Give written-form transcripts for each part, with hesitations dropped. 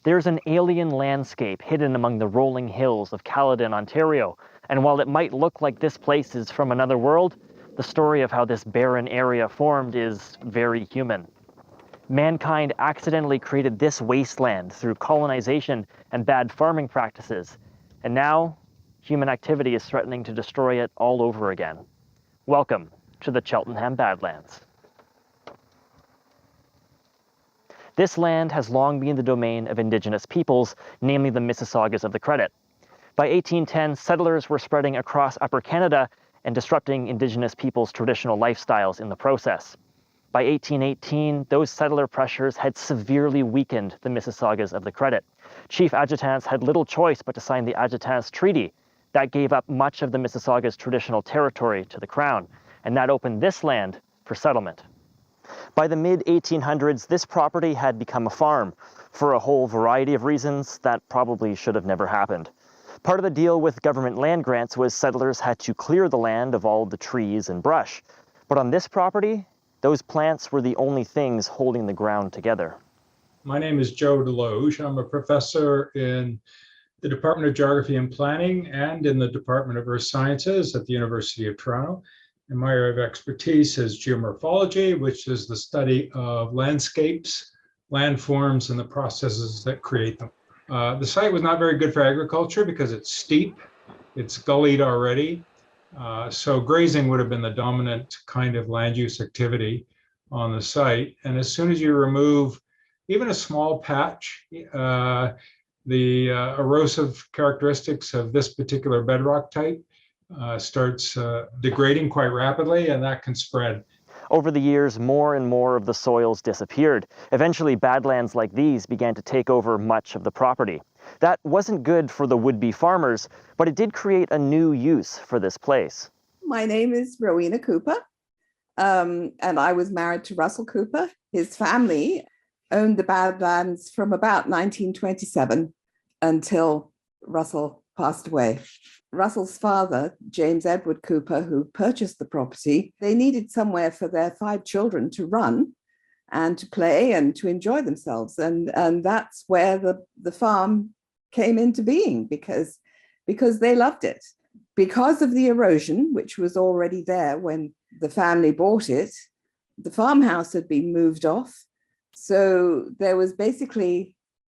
There's an alien landscape hidden among the rolling hills of Caledon, Ontario, and while it might look like this place is from another world, the story of how this barren area formed is very human. Mankind accidentally created this wasteland through colonization and bad farming practices, and now human activity is threatening to destroy it all over again. Welcome to the Cheltenham Badlands. This land has long been the domain of Indigenous peoples, namely the Mississaugas of the Credit. By 1810, settlers were spreading across Upper Canada and disrupting Indigenous peoples' traditional lifestyles in the process. By 1818, those settler pressures had severely weakened the Mississaugas of the Credit. Chief adjutants had little choice but to sign the Adjutants Treaty. That gave up much of the Mississaugas' traditional territory to the Crown, and that opened this land for settlement. By the mid-1800s, this property had become a farm. For a whole variety of reasons, that probably should have never happened. Part of the deal with government land grants was settlers had to clear the land of all the trees and brush. But on this property, those plants were the only things holding the ground together. My name is Joe Deloge. I'm a professor in the Department of Geography and Planning and in the Department of Earth Sciences at the University of Toronto. And my area of expertise is geomorphology, which is the study of landscapes, landforms, and the processes that create them. The site was not very good for agriculture because it's steep, it's gullied already. So grazing would have been the dominant kind of land use activity on the site. And as soon as you remove even a small patch, the erosive characteristics of this particular bedrock type starts degrading quite rapidly, and that can spread. Over the years, more and more of the soils disappeared. Eventually, badlands like these began to take over much of the property. That wasn't good for the would-be farmers, but it did create a new use for this place. My name is Rowena Cooper, and I was married to Russell Cooper. His family owned the Badlands from about 1927 until Russell passed away. Russell's father, James Edward Cooper, who purchased the property, they needed somewhere for their 5 children to run and to play and to enjoy themselves. And that's where the farm came into being because they loved it. Because of the erosion, which was already there when the family bought it, the farmhouse had been moved off. So there was basically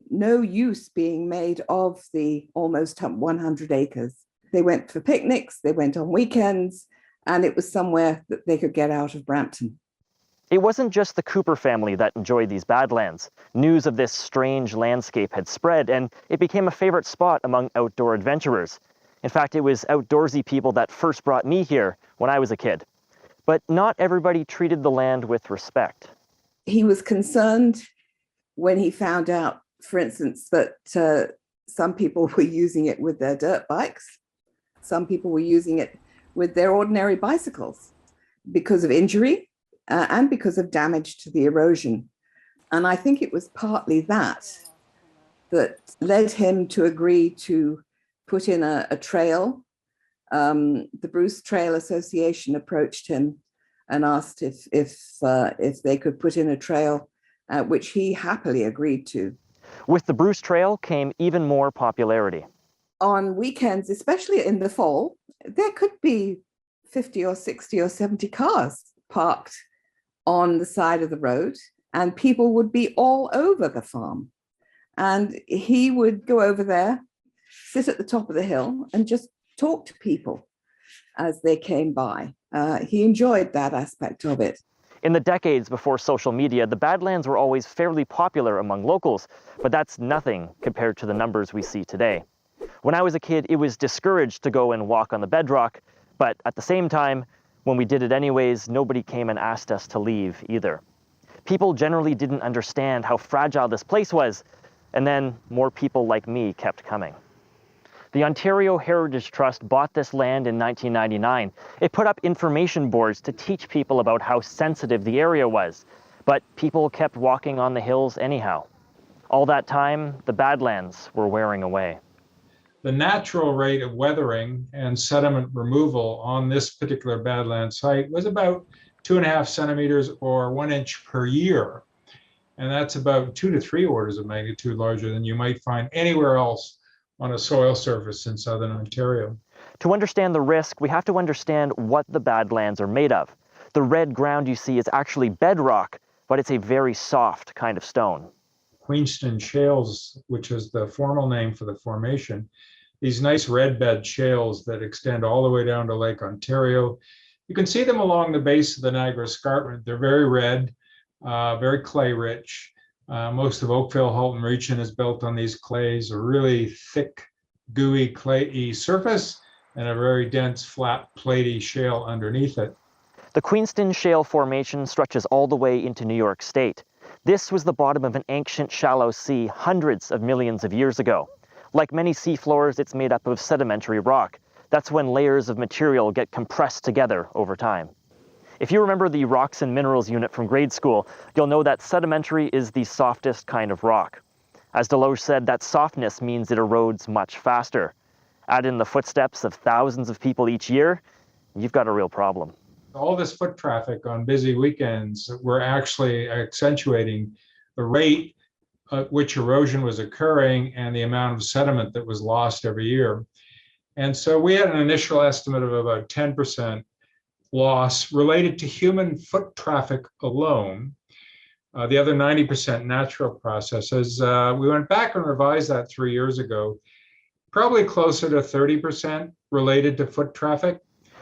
no use being made of the almost 100 acres. They went for picnics, they went on weekends, and it was somewhere that they could get out of Brampton. It wasn't just the Cooper family that enjoyed these badlands. News of this strange landscape had spread, and it became a favorite spot among outdoor adventurers. In fact, it was outdoorsy people that first brought me here when I was a kid. But not everybody treated the land with respect. He was concerned when he found out, for instance, that some people were using it with their dirt bikes. Some people were using it with their ordinary bicycles because of injury and because of damage to the erosion. And I think it was partly that led him to agree to put in a trail. The Bruce Trail Association approached him and asked if they could put in a trail, which he happily agreed to. With the Bruce Trail came even more popularity. On weekends, especially in the fall, there could be 50 or 60 or 70 cars parked on the side of the road, and people would be all over the farm. And he would go over there, sit at the top of the hill, and just talk to people as they came by. He enjoyed that aspect of it. In the decades before social media, the Badlands were always fairly popular among locals, but that's nothing compared to the numbers we see today. When I was a kid, it was discouraged to go and walk on the bedrock, but at the same time, when we did it anyways, nobody came and asked us to leave either. People generally didn't understand how fragile this place was, and then more people like me kept coming. The Ontario Heritage Trust bought this land in 1999. It put up information boards to teach people about how sensitive the area was, but people kept walking on the hills anyhow. All that time, the Badlands were wearing away. The natural rate of weathering and sediment removal on this particular Badland site was about 2.5 centimeters or 1 inch per year. And that's about 2 to 3 orders of magnitude larger than you might find anywhere else on a soil surface in southern Ontario. To understand the risk, we have to understand what the Badlands are made of. The red ground you see is actually bedrock, but it's a very soft kind of stone. Queenston shales, which is the formal name for the formation, these nice red bed shales that extend all the way down to Lake Ontario. You can see them along the base of the Niagara Escarpment. They're very red, very clay rich. Most of Oakville Halton region is built on these clays, a really thick, gooey, clayey surface and a very dense, flat, platy shale underneath it. The Queenston Shale Formation stretches all the way into New York State. This was the bottom of an ancient shallow sea hundreds of millions of years ago. Like many seafloors, it's made up of sedimentary rock. That's when layers of material get compressed together over time. If you remember the Rocks and Minerals unit from grade school, you'll know that sedimentary is the softest kind of rock. As Desloge said, that softness means it erodes much faster. Add in the footsteps of thousands of people each year, you've got a real problem. All this foot traffic on busy weekends were actually accentuating the rate at which erosion was occurring and the amount of sediment that was lost every year. And so we had an initial estimate of about 10% loss related to human foot traffic alone. The other 90% natural processes. We went back and revised that 3 years ago, probably closer to 30% related to foot traffic.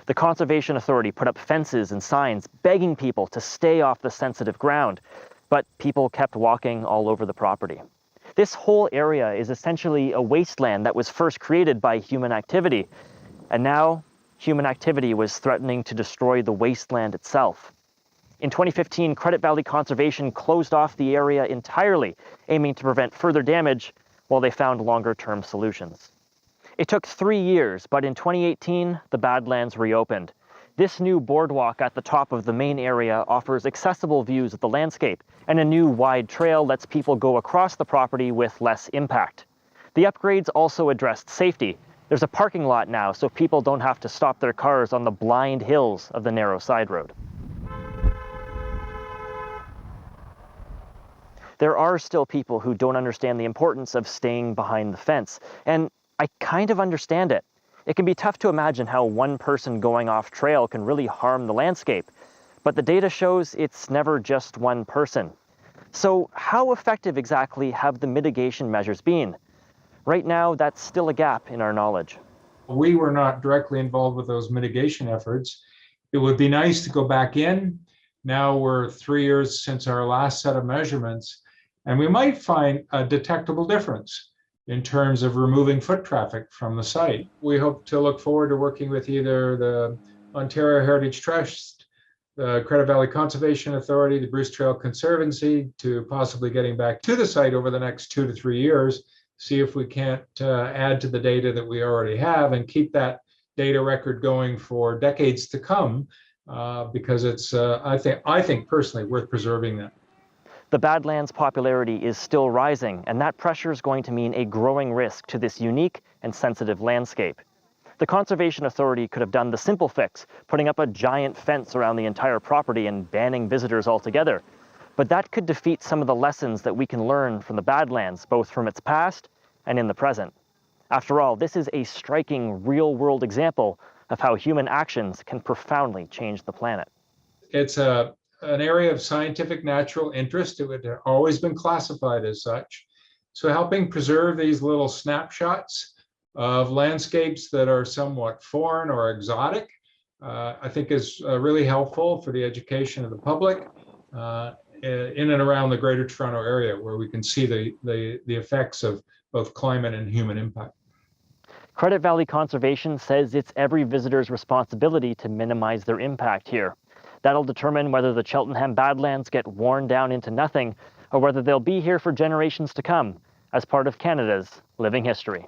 The Conservation Authority put up fences and signs begging people to stay off the sensitive ground, but people kept walking all over the property. This whole area is essentially a wasteland that was first created by human activity, and now human activity was threatening to destroy the wasteland itself. In 2015, Credit Valley Conservation closed off the area entirely, aiming to prevent further damage while they found longer-term solutions. It took 3 years, but in 2018, the Badlands reopened. This new boardwalk at the top of the main area offers accessible views of the landscape, and a new wide trail lets people go across the property with less impact. The upgrades also addressed safety. There's a parking lot now, so people don't have to stop their cars on the blind hills of the narrow side road. There are still people who don't understand the importance of staying behind the fence, and I kind of understand it. It can be tough to imagine how one person going off trail can really harm the landscape, but the data shows it's never just one person. So how effective exactly have the mitigation measures been? Right now, that's still a gap in our knowledge. We were not directly involved with those mitigation efforts. It would be nice to go back in. Now we're 3 years since our last set of measurements, and we might find a detectable difference in terms of removing foot traffic from the site. We hope to look forward to working with either the Ontario Heritage Trust, the Credit Valley Conservation Authority, the Bruce Trail Conservancy, to possibly getting back to the site over the next 2 to 3 years, see if we can't add to the data that we already have and keep that data record going for decades to come, because it's, I think personally, worth preserving that. The Badlands popularity is still rising, and that pressure is going to mean a growing risk to this unique and sensitive landscape. The Conservation Authority could have done the simple fix, putting up a giant fence around the entire property and banning visitors altogether. But that could defeat some of the lessons that we can learn from the Badlands, both from its past and in the present. After all, this is a striking real-world example of how human actions can profoundly change the planet. It's an area of scientific natural interest. It had always been classified as such. So helping preserve these little snapshots of landscapes that are somewhat foreign or exotic, I think is really helpful for the education of the public in and around the Greater Toronto area, where we can see the effects of both climate and human impact. Credit Valley Conservation says it's every visitor's responsibility to minimize their impact here. That'll determine whether the Cheltenham Badlands get worn down into nothing, or whether they'll be here for generations to come as part of Canada's living history.